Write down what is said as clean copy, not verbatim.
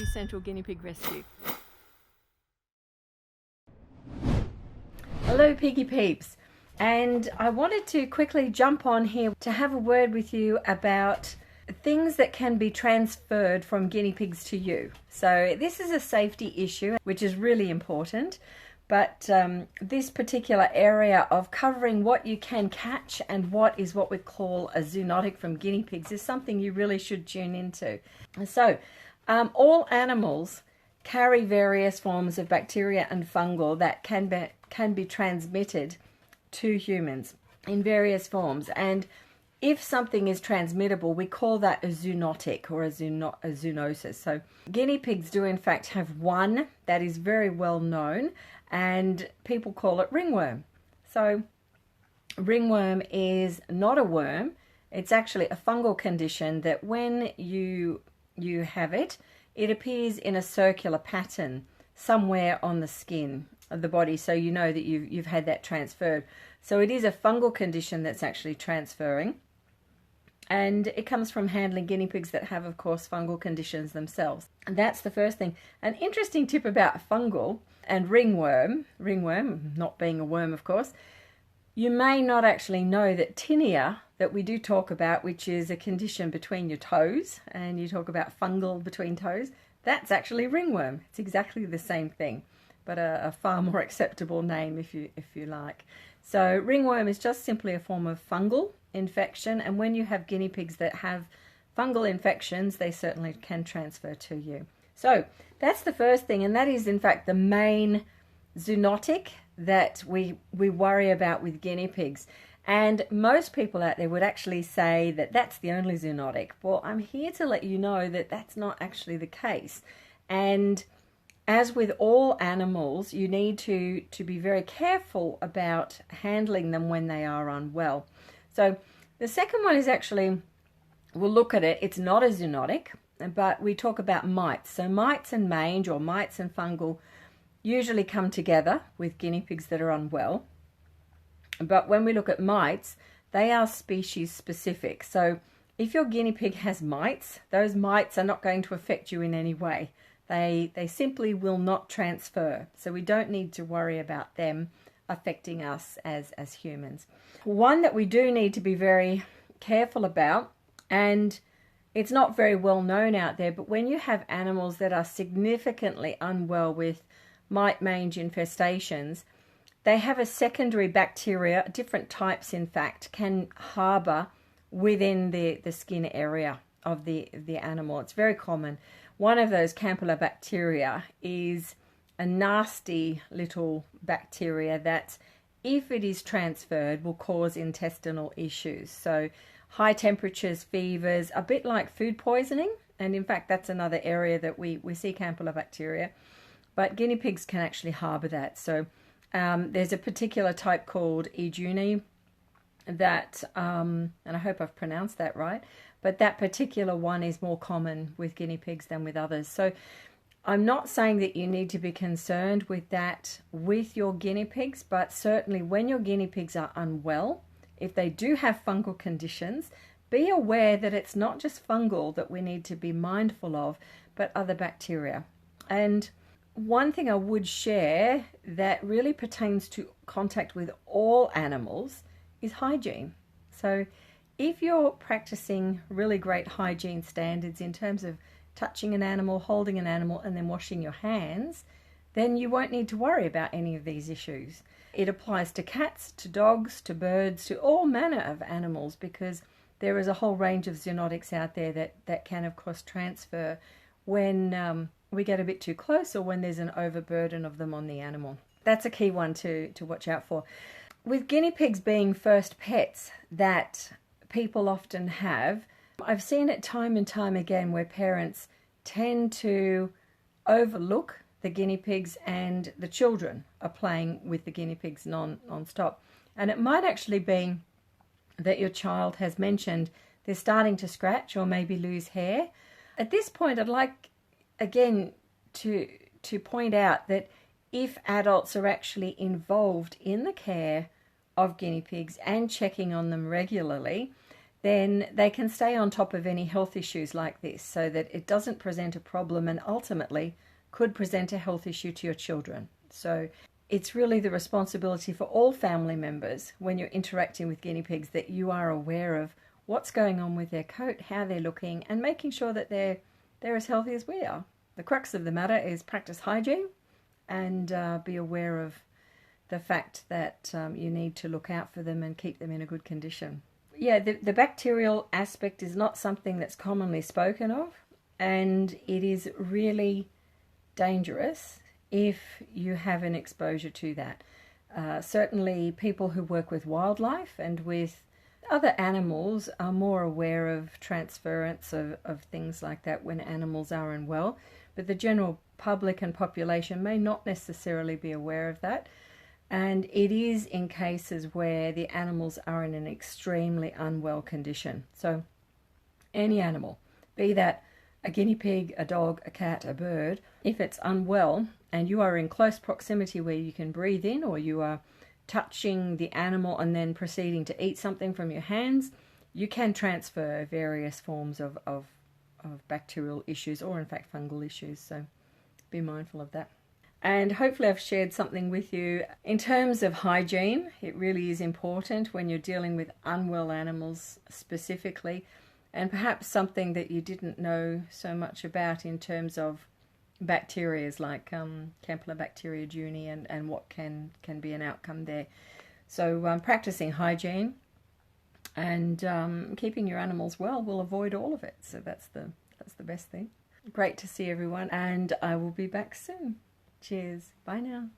Cavy Central Guinea Pig Rescue. Hello Piggy Peeps, and I wanted to quickly jump on here to have a word with you about things that can be transferred from guinea pigs to you. So this is a safety issue which is really important, but this particular area of covering what you can catch and what we call a zoonotic from guinea pigs is something you really should tune into. So all animals carry various forms of bacteria and fungal that can be transmitted to humans in various forms, and if something is transmittable, we call that a zoonotic or a zoonosis. So guinea pigs do in fact have one that is very well known, and people call it ringworm. So ringworm is not a worm, it's actually a fungal condition that when you have it, it appears in a circular pattern somewhere on the skin of the body, so you know that you've had that transferred. So it is a fungal condition that's actually transferring, and it comes from handling guinea pigs that have, of course, fungal conditions themselves. And that's the first thing. An interesting tip about fungal and ringworm, not being a worm, of course, you may not actually know that tinea, that we do talk about, which is a condition between your toes, and you talk about fungal between toes, that's actually ringworm. It's exactly the same thing, but a far more acceptable name if you like. So ringworm is just simply a form of fungal infection, and when you have guinea pigs that have fungal infections, they certainly can transfer to you. So that's the first thing, and that is in fact the main zoonotic that we worry about with guinea pigs. And most people out there would actually say that that's the only zoonotic. Well, I'm here to let you know that that's not actually the case. And as with all animals, you need to be very careful about handling them when they are unwell. So the second one is actually, we'll look at it, it's not a zoonotic, but we talk about mites. So mites and mange, or mites and fungal, usually come together with guinea pigs that are unwell. But when we look at mites, they are species specific. So if your guinea pig has mites, those mites are not going to affect you in any way. They simply will not transfer. So we don't need to worry about them affecting us as humans. One that we do need to be very careful about, and it's not very well known out there, but when you have animals that are significantly unwell with mite mange infestations, they have a secondary bacteria, different types in fact, can harbour within the skin area of the animal. It's very common. One of those Campylobacteria is a nasty little bacteria that, if it is transferred, will cause intestinal issues. So high temperatures, fevers, a bit like food poisoning, and in fact that's another area that we see Campylobacteria, but guinea pigs can actually harbour that. So there's a particular type called Guinea that, and I hope I've pronounced that right, but that particular one is more common with guinea pigs than with others. So I'm not saying that you need to be concerned with that with your guinea pigs, but certainly when your guinea pigs are unwell, if they do have fungal conditions, be aware that it's not just fungal that we need to be mindful of, but other bacteria. And one thing I would share that really pertains to contact with all animals is hygiene. So if you're practicing really great hygiene standards in terms of touching an animal, holding an animal, and then washing your hands, then you won't need to worry about any of these issues. It applies to cats, to dogs, to birds, to all manner of animals, because there is a whole range of zoonotics out there that can, of course, transfer when we get a bit too close or when there's an overburden of them on the animal. That's a key one to watch out for. With guinea pigs being first pets that people often have, I've seen it time and time again where parents tend to overlook the guinea pigs and the children are playing with the guinea pigs non-stop. And it might actually be that your child has mentioned they're starting to scratch or maybe lose hair. At this point, I'd like, again, to point out that if adults are actually involved in the care of guinea pigs and checking on them regularly, then they can stay on top of any health issues like this so that it doesn't present a problem and ultimately could present a health issue to your children. So it's really the responsibility for all family members when you're interacting with guinea pigs that you are aware of what's going on with their coat, how they're looking, and making sure that they're as healthy as we are. The crux of the matter is practice hygiene and be aware of the fact that you need to look out for them and keep them in a good condition. Yeah, the bacterial aspect is not something that's commonly spoken of, and it is really dangerous if you have an exposure to that. Certainly people who work with wildlife and with other animals are more aware of transference of things like that when animals are unwell, but the general public and population may not necessarily be aware of that. And it is in cases where the animals are in an extremely unwell condition. So any animal, be that a guinea pig, a dog, a cat, a bird, if it's unwell and you are in close proximity where you can breathe in, or you are touching the animal and then proceeding to eat something from your hands, you can transfer various forms of bacterial issues, or in fact fungal issues. So be mindful of that. And hopefully I've shared something with you. In terms of hygiene, it really is important when you're dealing with unwell animals specifically, and perhaps something that you didn't know so much about in terms of bacteria like Campylobacter juni and what can be an outcome there. So practicing hygiene and keeping your animals well will avoid all of it. So that's the best thing. Great to see everyone, and I will be back soon. Cheers. Bye now.